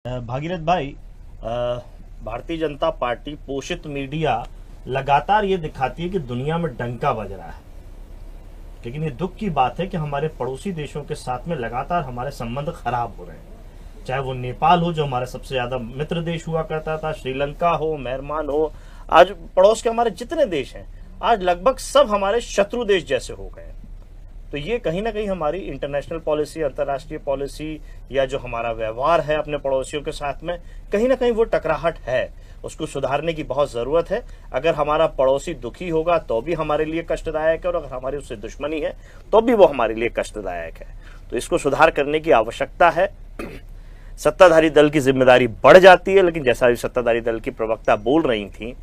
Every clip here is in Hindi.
भागीरथ भाई, भारतीय जनता पार्टी पोषित मीडिया लगातार ये दिखाती है कि दुनिया में डंका बज रहा है, लेकिन ये दुख की बात है कि हमारे पड़ोसी देशों के साथ में लगातार हमारे संबंध खराब हो रहे हैं। चाहे वो नेपाल हो, जो हमारे सबसे ज्यादा मित्र देश हुआ करता था, श्रीलंका हो, म्यांमार हो, आज पड़ोस के हमारे जितने देश हैं आज लगभग सब हमारे शत्रु देश जैसे हो गए। तो ये कहीं ना कहीं हमारी इंटरनेशनल पॉलिसी, अंतर्राष्ट्रीय पॉलिसी या जो हमारा व्यवहार है अपने पड़ोसियों के साथ में, कहीं ना कहीं वो टकराहट है, उसको सुधारने की बहुत जरूरत है। अगर हमारा पड़ोसी दुखी होगा तो भी हमारे लिए कष्टदायक है, और अगर हमारी उससे दुश्मनी है तो भी वो हमारे लिए कष्टदायक है। तो इसको सुधार करने की आवश्यकता है। सत्ताधारी दल की जिम्मेदारी बढ़ जाती है, लेकिन जैसा भी सत्ताधारी दल की प्रवक्ता बोल रही थी,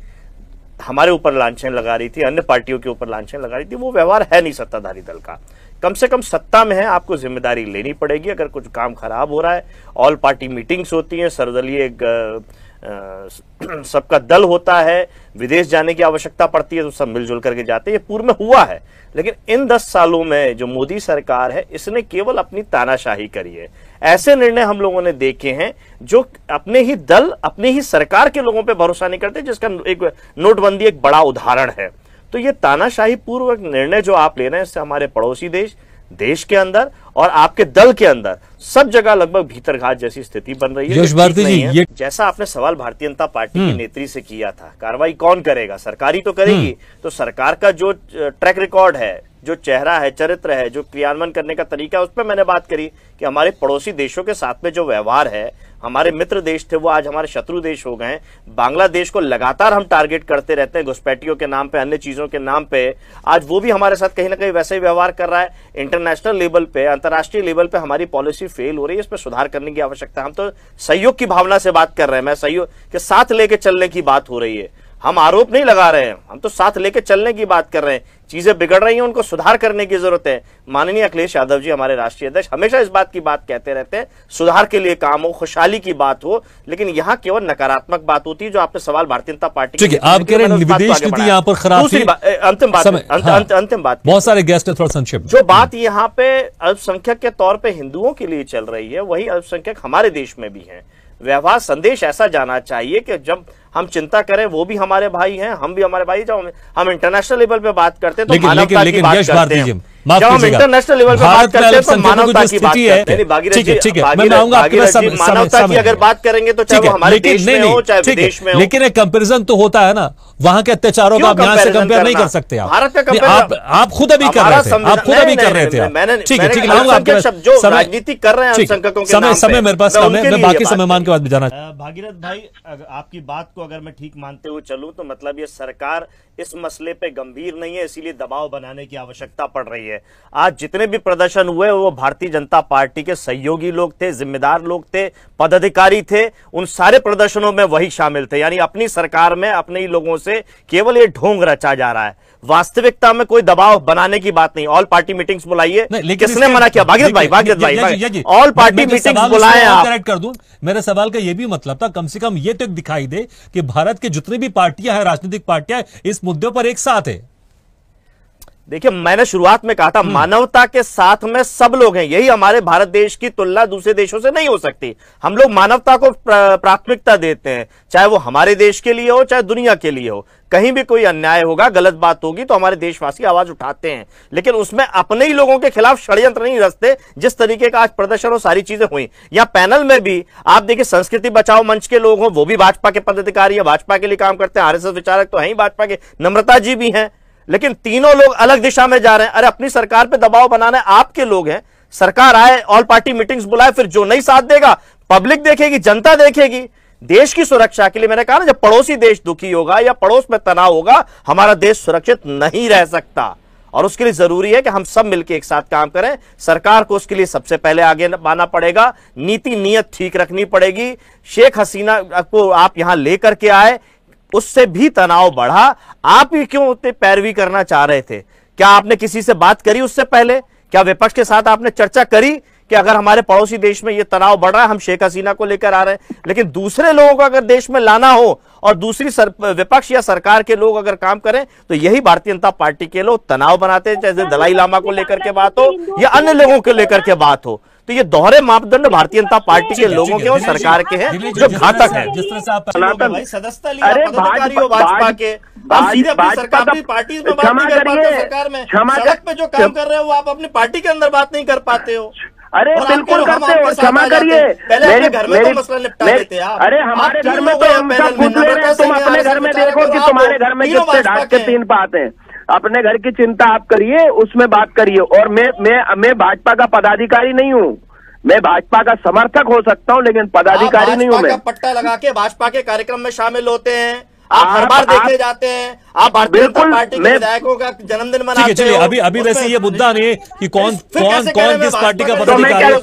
हमारे ऊपर लांछन लगा रही थी, अन्य पार्टियों के ऊपर लांछन लगा रही थी, वो व्यवहार है नहीं सत्ताधारी दल का। कम से कम सत्ता में है, आपको जिम्मेदारी लेनी पड़ेगी। अगर कुछ काम खराब हो रहा है, ऑल पार्टी मीटिंग्स होती हैं, सर्वदलीय सबका दल होता है, विदेश जाने की आवश्यकता पड़ती है तो सब मिलजुल करके जाते हैं। ये पूर्व में हुआ है, लेकिन इन 10 सालों में जो मोदी सरकार है, इसने केवल अपनी तानाशाही करी है। ऐसे निर्णय हम लोगों ने देखे हैं जो अपने ही दल, अपनी ही सरकार के लोगों पे भरोसा नहीं करते, जिसका एक नोटबंदी एक बड़ा उदाहरण है। तो ये तानाशाही पूर्वक निर्णय जो आप ले रहे हैं, इससे हमारे पड़ोसी देश के अंदर और आपके दल के अंदर सब जगह लगभग भीतरघात जैसी स्थिति बन रही है। भारती जी, जैसा आपने सवाल भारतीय जनता पार्टी की नेत्री से किया था, कार्रवाई कौन करेगा? सरकारी तो करेगी। तो सरकार का जो ट्रैक रिकॉर्ड है, जो चेहरा है, चरित्र है, जो क्रियान्वयन करने का तरीका है, उस पर मैंने बात करी कि हमारे पड़ोसी देशों के साथ में जो व्यवहार है, हमारे मित्र देश थे वो आज हमारे शत्रु देश हो गए। बांग्लादेश को लगातार हम टारगेट करते रहते हैं घुसपैठियों के नाम पे, अन्य चीजों के नाम पे। आज वो भी हमारे साथ कहीं ना कहीं वैसे ही व्यवहार कर रहा है। इंटरनेशनल लेवल पे, अंतर्राष्ट्रीय लेवल पे हमारी पॉलिसी फेल हो रही है, इस पर सुधार करने की आवश्यकता है। हम तो सहयोग की भावना से बात कर रहे हैं, मैं सहयोग के साथ लेके चलने की बात हो रही है। हम आरोप नहीं लगा रहे हैं, हम तो साथ लेके चलने की बात कर रहे हैं। चीजें बिगड़ रही हैं, उनको सुधार करने की जरूरत है। माननीय अखिलेश यादव जी, हमारे राष्ट्रीय अध्यक्ष, हमेशा इस बात की बात कहते रहते हैं, सुधार के लिए काम हो, खुशहाली की बात हो, लेकिन यहाँ केवल नकारात्मक बात होती है। जो आपने सवाल भारतीय जनता पार्टी, ठीक है, आप कह रहे हैं विदेश नीति यहाँ पर खराब थी। अंतिम बात, बहुत सारे गेस्ट थोड़ा संक्षिप्त। जो बात यहाँ पे अल्पसंख्यक के तौर पर हिंदुओं के लिए चल रही है, वही अल्पसंख्यक हमारे देश में भी है। व्यवहार संदेश ऐसा जाना चाहिए कि जब हम चिंता करें, वो भी हमारे भाई हैं, हम भी हमारे भाई। जब हम इंटरनेशनल लेवल पे बात करते हैं तो मानवता की बात करते हैं। जब हम इंटरनेशनल लेवल पे बात करते हैं तो मानवता की बात करते हैं। मानवता की अगर बात करेंगे तो चाहे वो हमारे देश में हो, चाहे विदेश में हो, लेकिन एक कंपेरिजन तो होता है ना। वहां के अत्याचारों का आप यहां से कंपेयर नहीं कर सकते। भारत का आप खुद अभी कर रहे थे, आप खुद अभी कर रहे थे। ठीक है, जो राजनीति कर रहे हैं, समय मेरे पास कम है, मैं बाकी समय मान के बाद भी जाना। भागीरथ भाई, आपकी बात को अगर मैं ठीक मानते हुए चलूं तो मतलब ये सरकार इस मसले पे गंभीर नहीं है, इसीलिए दबाव बनाने की आवश्यकता पड़ रही है। आज जितने भी प्रदर्शन हुए वो भारतीय जनता पार्टी के सहयोगी लोग थे, जिम्मेदार लोग थे, पदाधिकारी थे। उन सारे प्रदर्शनों में वही शामिल थे। यानी अपनी सरकार में अपने ही लोगों से केवल ये ढोंग रचा जा रहा है। वास्तविकता में कोई दबाव बनाने की बात नहीं। ऑल पार्टी मीटिंग्स बुलाइए, किसने मना किया? भागीरथ भाई, ऑल पार्टी मीटिंग्स बुलाएं आप। करेक्ट कर दूं, मेरे सवाल का ये भी मतलब था, कम से कम ये तो दिखाई दे कि भारत के जितनी भी पार्टियां हैं, राजनीतिक पार्टियां, इस मुद्दों पर एक साथ है। देखिए, मैंने शुरुआत में कहा था मानवता के साथ में सब लोग हैं। यही हमारे भारत देश की तुलना दूसरे देशों से नहीं हो सकती। हम लोग मानवता को प्राथमिकता देते हैं, चाहे वो हमारे देश के लिए हो, चाहे दुनिया के लिए हो। कहीं भी कोई अन्याय होगा, गलत बात होगी तो हमारे देशवासी आवाज उठाते हैं, लेकिन उसमें अपने ही लोगों के खिलाफ षड्यंत्र नहीं रचते। जिस तरीके का आज प्रदर्शन और सारी चीजें हुई, या पैनल में भी आप देखिए, संस्कृति बचाओ मंच के लोग हों, वो भी भाजपा के पदाधिकारी है, भाजपा के लिए काम करते हैं। आरएसएस विचारक तो हैं ही भाजपा के, नम्रता जी भी हैं, लेकिन तीनों लोग अलग दिशा में जा रहे हैं। अरे अपनी सरकार पे दबाव बनाना आपके लोग हैं। सरकार आए, ऑल पार्टी मीटिंग्स बुलाए, फिर जो नहीं साथ देगा पब्लिक देखेगी, जनता देखेगी। देश की सुरक्षा के लिए मैंने कहा ना, जब पड़ोसी देश दुखी होगा या पड़ोस में तनाव होगा, हमारा देश सुरक्षित नहीं रह सकता। और उसके लिए जरूरी है कि हम सब मिलकर एक साथ काम करें। सरकार को उसके लिए सबसे पहले आगे आना पड़ेगा, नीति नीयत ठीक रखनी पड़ेगी। शेख हसीना को आप यहां लेकर के आए, उससे भी तनाव बढ़ा। आप ही क्यों उतने पैरवी करना चाह रहे थे? क्या आपने किसी से बात करी उससे पहले? क्या विपक्ष के साथ आपने चर्चा करी कि अगर हमारे पड़ोसी देश में ये तनाव बढ़ रहा है, हम शेख हसीना को लेकर आ रहे हैं? लेकिन दूसरे लोगों को अगर देश में लाना हो और दूसरी विपक्ष या सरकार के लोग अगर काम करें, तो यही भारतीय जनता पार्टी के लोग तनाव बनाते हैं, चाहे दलाई लामा को लेकर के बात हो या अन्य लोगों को लेकर के बात हो। तो ये दोहरे मापदंड भारतीय जनता पार्टी के लोगों के और सरकार के हैं जो घातक है। जिस तरह से आप सदस्यता लिया पदाधिकारी हो भाजपा के, आप सीधे अपनी सरकार पार्टी में बात नहीं कर पाते, सरकार में सड़क पे जो काम कर रहे हो आप अपनी पार्टी के अंदर बात नहीं कर पाते हो। अरे बिल्कुल करते हो, क्षमा करिए, मेरे घर में तो मसला निपटा देते आप। अरे हमारे घर में तो हम सब पूछ ले रहे हैं, तुम अपने घर में देखो कि तुम्हारे घर में कितने ढाक के 3 बात हैं। अपने घर की चिंता आप करिए, उसमें बात करिए। और मैं भाजपा का पदाधिकारी नहीं हूँ, मैं भाजपा का समर्थक हो सकता हूँ लेकिन पदाधिकारी नहीं हूँ। मैं पट्टा लगा के भाजपा के कार्यक्रम में शामिल होते हैं, आप हर बार देखने जाते हैं, आप भारतीय जनता पार्टी के विधायकों का जन्मदिन मनाते हो। अभी वैसे ये मुद्दा नहीं है कि कौन किस पार्टी का पदाधिकारी।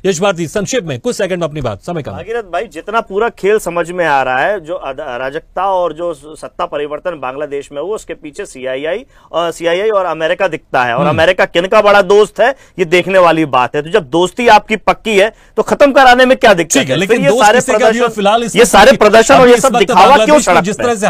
यश भारती संक्षेप में कुछ सेकंड में अपनी बात समय का। भागीरथ भाई, जितना पूरा खेल समझ में आ रहा है, जो अराजकता और जो सत्ता परिवर्तन बांग्लादेश में हुआ उसके पीछे सीआईआई और अमेरिका दिखता है, और अमेरिका किनका बड़ा दोस्त है ये देखने वाली बात है। तो जब दोस्ती आपकी पक्की है तो खत्म कराने में क्या दिक्कत है? लेकिन ये सारे प्रदर्शन और ये सब दिखावा क्यों सड़क पे?